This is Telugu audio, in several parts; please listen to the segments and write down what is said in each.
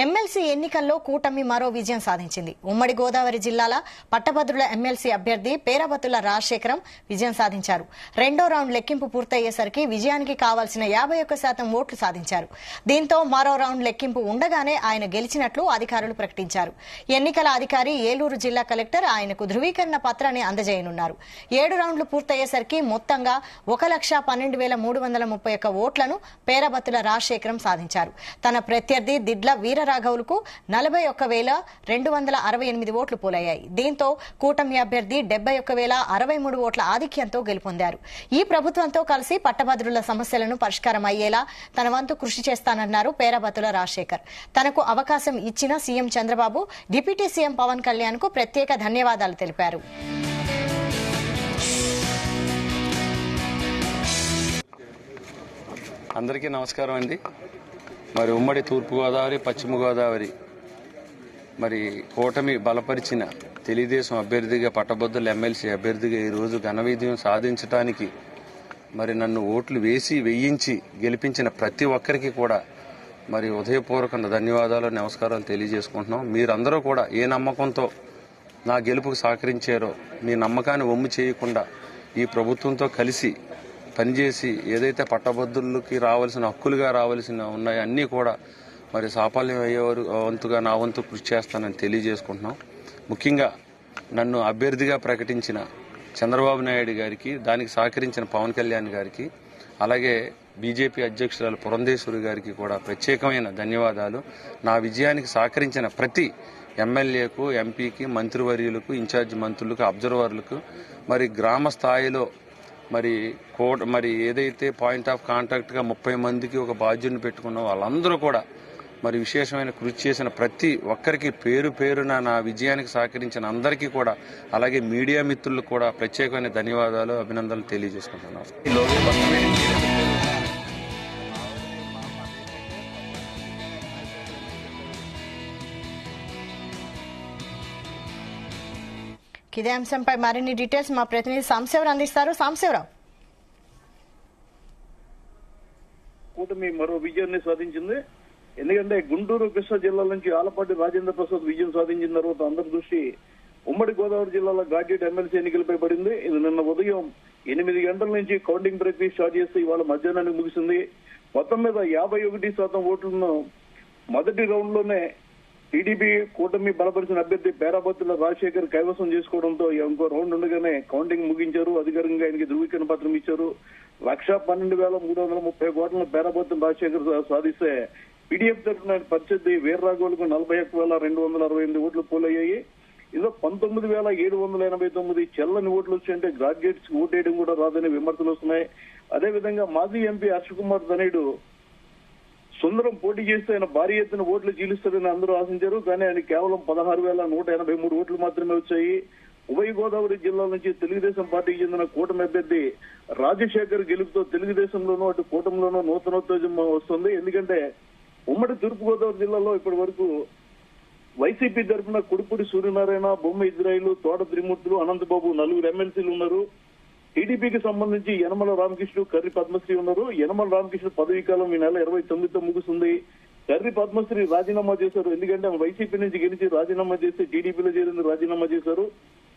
ఎమ్మెల్సీ ఎన్నికల్లో కూటమి మరో విజయం సాధించింది. ఉమ్మడి గోదావరి జిల్లాల పట్టభద్రుల ఎమ్మెల్సీ అభ్యర్థి పేరాబత్తుల రాజశేఖరం విజయం సాధించారు. రెండో రౌండ్ లెక్కింపు పూర్తయ్యేసరికి విజయానికి కావాల్సిన 51% ఓట్లు సాధించారు. దీంతో మరో రౌండ్ లెక్కింపు ఉండగానే ఆయన గెలిచినట్లు అధికారులు ప్రకటించారు. ఎన్నికల అధికారి ఏలూరు జిల్లా కలెక్టర్ ఆయనకు ధృవీకరణ పత్రాన్ని అందజేయనున్నారు. 7 రౌండ్లు పూర్తయ్యేసరికి మొత్తంగా 1,12,331 ఓట్లను పేరాబత్తుల రాజశేఖరం సాధించారు. తన ప్రత్యర్థి దిడ్ల వీరరాఘవులకు 41,268 ఓట్లు పోలయ్యాయి. దీంతో కూటమి అభ్యర్థి 71,063 ఓట్ల ఆధిక్యంతో గెలుపొందారు. ఈ ప్రభుత్వంతో కలిసి పట్టభద్రుల సమస్యలను పరిష్కారం అయ్యేలా తన వంతు కృషి చేస్తానన్నారు పేరాబత్తుల రాజశేఖర్. తనకు అవకాశం ఇచ్చిన CM Chandrababu, deputy CM Pawan Kalyan కు ప్రత్యేక ధన్యవాదాలు తెలిపారు. అందరికీ నమస్కారం అండి. మరి ఉమ్మడి తూర్పుగోదావరి, పశ్చిమ గోదావరి మరి కూటమి బలపరిచిన తెలుగుదేశం అభ్యర్థిగా, పట్టభద్రుల ఎమ్మెల్సీ అభ్యర్థిగా ఈరోజు ఘన విజయం సాధించడానికి మరి నన్ను ఓట్లు వేయించి గెలిపించిన ప్రతి ఒక్కరికి కూడా మరి హృదయపూర్వక ధన్యవాదాలు, నమస్కారాలు తెలియజేసుకుంటున్నాం. మీరందరూ కూడా ఏ నమ్మకంతో నా గెలుపుకు సహకరించారో మీ నమ్మకాన్ని వమ్ము చేయకుండా ఈ ప్రభుత్వంతో కలిసి పనిచేసి ఏదైతే పట్టభద్రులకి రావాల్సిన హక్కులుగా రావాల్సిన ఉన్నాయో అన్నీ కూడా మరి సాఫల్యం అయ్యేవారు వంతుగా నా వంతు కృషి చేస్తానని తెలియజేసుకుంటున్నాం. ముఖ్యంగా నన్ను అభ్యర్థిగా ప్రకటించిన చంద్రబాబు నాయుడు గారికి, దానికి సహకరించిన పవన్ కళ్యాణ్ గారికి, అలాగే బీజేపీ అధ్యక్షురాలు పురంధేశ్వరి గారికి కూడా ప్రత్యేకమైన ధన్యవాదాలు. నా విజయానికి సహకరించిన ప్రతి ఎమ్మెల్యేకు, ఎంపీకి, మంత్రివర్యులకు, ఇన్ఛార్జి మంత్రులకు, అబ్జర్వర్లకు, మరి గ్రామ స్థాయిలో మరి ఏదైతే పాయింట్ ఆఫ్ కాంటాక్ట్ గా 30 మందికి ఒక బాధ్యుడిని పెట్టుకున్న వాళ్ళందరూ కూడా మరి విశేషమైన కృషి చేసిన ప్రతి ఒక్కరికి పేరు పేరున నా విజయానికి సహకరించిన అందరికీ కూడా, అలాగే మీడియా మిత్రులకు కూడా ప్రత్యేకమైన ధన్యవాదాలు, అభినందనలు తెలియజేసుకుంటున్నాను. ఇదే అంశంపై మరిన్ని డీటెయిల్స్ మా ప్రతినిధి సాంశివరావు అందిస్తారు. సాంశివరావు, కూటమి మరో విజయాన్ని సాధించింది. ఎందుకంటే గుంటూరు, కృష్ణా జిల్లాల నుంచి ఆలపాటి రాజేంద్ర ప్రసాద్ విజయం సాధించిన తర్వాత అందరి దృష్టి ఉమ్మడి గోదావరి జిల్లాలో ఘాట్ ఎమ్మెల్సీ ఎన్నికలపై పడింది. ఇది నిన్న ఉదయం 8 గంటల నుంచి కౌంటింగ్ ప్రక్రియ స్టార్ట్ చేస్తే ఇవాళ మధ్యాహ్నానికి ముగిసింది. మొత్తం మీద 51% ఓట్లను మొదటి రౌండ్ లోనే టీడీపీ కూటమి బలపరిచిన అభ్యర్థి పేరాబత్తుల రాజశేఖర్ కైవసం చేసుకోవడంతో ఇంకో రౌండ్ ఉండగానే కౌంటింగ్ ముగించారు. అధికారికంగా ఆయనకి ధృవీకరణ పత్రం ఇచ్చారు. 1,12,330 ఓట్లను పేరాబత్తుల రాజశేఖర్ సాధిస్తే పీడీఎఫ్ తరఫున ఆయన ప్రత్యర్థి వీర్రాఘవులకు 41,268 ఓట్లు పోలయ్యాయి. ఇందులో 19,789 చెల్లని ఓట్లు వచ్చాయంటే గ్రాడ్యుయేట్స్ ఓటేయడం కూడా రాదని విమర్శలు వస్తున్నాయి. అదేవిధంగా మాజీ ఎంపీ హర్షకుమార్ ధనేయుడు సుందరం పోటీ చేస్తే ఆయన భారీ ఎత్తున ఓట్లు చీలుస్తారని అందరూ ఆశించారు. కానీ ఆయన కేవలం 16,183 ఓట్లు మాత్రమే వచ్చాయి. ఉభయ గోదావరి జిల్లాల నుంచి తెలుగుదేశం పార్టీకి చెందిన కూటమి అభ్యర్థి రాజశేఖర్ గెలుపుతో తెలుగుదేశంలోనూ అటు కూటమిలోనూ నూతనోత్తేజం వస్తుంది. ఎందుకంటే ఉమ్మడి తూర్పుగోదావరి జిల్లాలో ఇప్పటి వరకు వైసీపీ తరఫున కుడిపూడి సూర్యనారాయణ, బొమ్మ ఇజ్రాయిల్, తోట త్రిమూర్తులు, అనంతబాబు 4 ఎమ్మెల్సీలు ఉన్నారు. టీడీపీకి సంబంధించి యనమల రామకృష్ణ, కర్రి పద్మశ్రీ ఉన్నారు. యనమల రామకృష్ణ పదవీ కాలం ఈ నెల 29తో ముగుస్తుంది. కర్రి పద్మశ్రీ రాజీనామా చేశారు. ఎందుకంటే వైసీపీ నుంచి గెలిచి రాజీనామా చేస్తే టీడీపీలో చేరింది రాజీనామా చేశారు.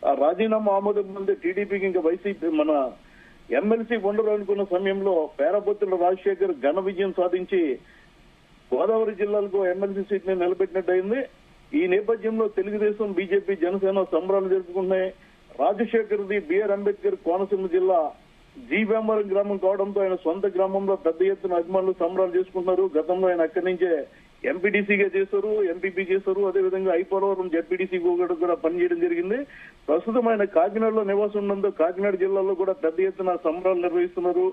ఆ రాజీనామా ఆమోదం ముందే టీడీపీకి ఇంకా వైసీపీ మన ఎమ్మెల్సీ ఉండరు అనుకున్న సమయంలో పేరాబత్తుల రాజశేఖర్ ఘన విజయం సాధించి గోదావరి జిల్లాలకు ఎమ్మెల్సీ సీట్ ని నిలబెట్టినట్టయింది. ఈ నేపథ్యంలో తెలుగుదేశం, బీజేపీ, జనసేన సంబరాలు జరుపుకున్నాయి. రాజశేఖర్ ది బిఆర్ అంబేద్కర్ కోనసీమ జిల్లా జీవేమరం గ్రామం కావడంతో ఆయన సొంత గ్రామంలో పెద్ద ఎత్తున అభిమానులు సంబరాలు చేసుకుంటున్నారు. గతంలో ఆయన అక్కడి నుంచే ఎంపీటీసీగా చేశారు, ఎంపీపీ చేశారు. అదేవిధంగా ఐపోలవరం జడ్పీటీసీ కూడా పనిచేయడం జరిగింది. ప్రస్తుతం ఆయన కాకినాడలో నివాసం ఉండడంతో కాకినాడ జిల్లాలో కూడా పెద్ద ఎత్తున సంబరాలు నిర్వహిస్తున్నారు.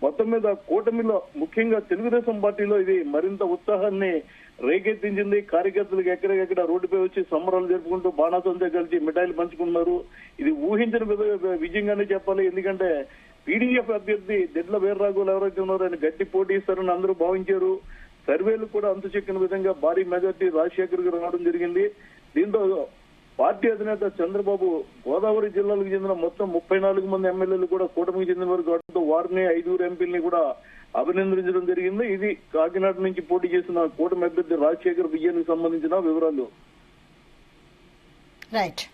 మొత్తం మీద కూటమిలో ముఖ్యంగా తెలుగుదేశం పార్టీలో ఇది మరింత ఉత్సాహాన్ని రేకెత్తించింది. కార్యకర్తలకు ఎక్కడికెక్కడ రోడ్డుపై వచ్చి సంబరాలు జరుపుకుంటూ బాణాసంతో కలిసి మిఠాయిలు పంచుకున్నారు. ఇది ఊహించిన విజయంగానే చెప్పాలి. ఎందుకంటే పీడీఎఫ్ అభ్యర్థి దిడ్ల వీర్రాఘవులు ఎవరైతే ఉన్నారో ఆయన గట్టి పోటీ ఇస్తారని అందరూ భావించారు. సర్వేలు కూడా అంతు చెక్కిన విధంగా భారీ మెజార్టీ రాజశేఖర్ కు రావడం జరిగింది. దీంతో పార్టీ అధినేత చంద్రబాబు గోదావరి జిల్లాలకు చెందిన మొత్తం 34 మంది ఎమ్మెల్యేలు కూడా కూటమికి చెందిన వారు కావడంతో వారిని 5 ఎంపీలని కూడా అభినందించడం జరిగింది. ఇది కాకినాడ నుంచి పోటీ చేసిన కూటమి అభ్యర్థి రాజశేఖర్ విజయానికి సంబంధించిన వివరాలు. రైట్.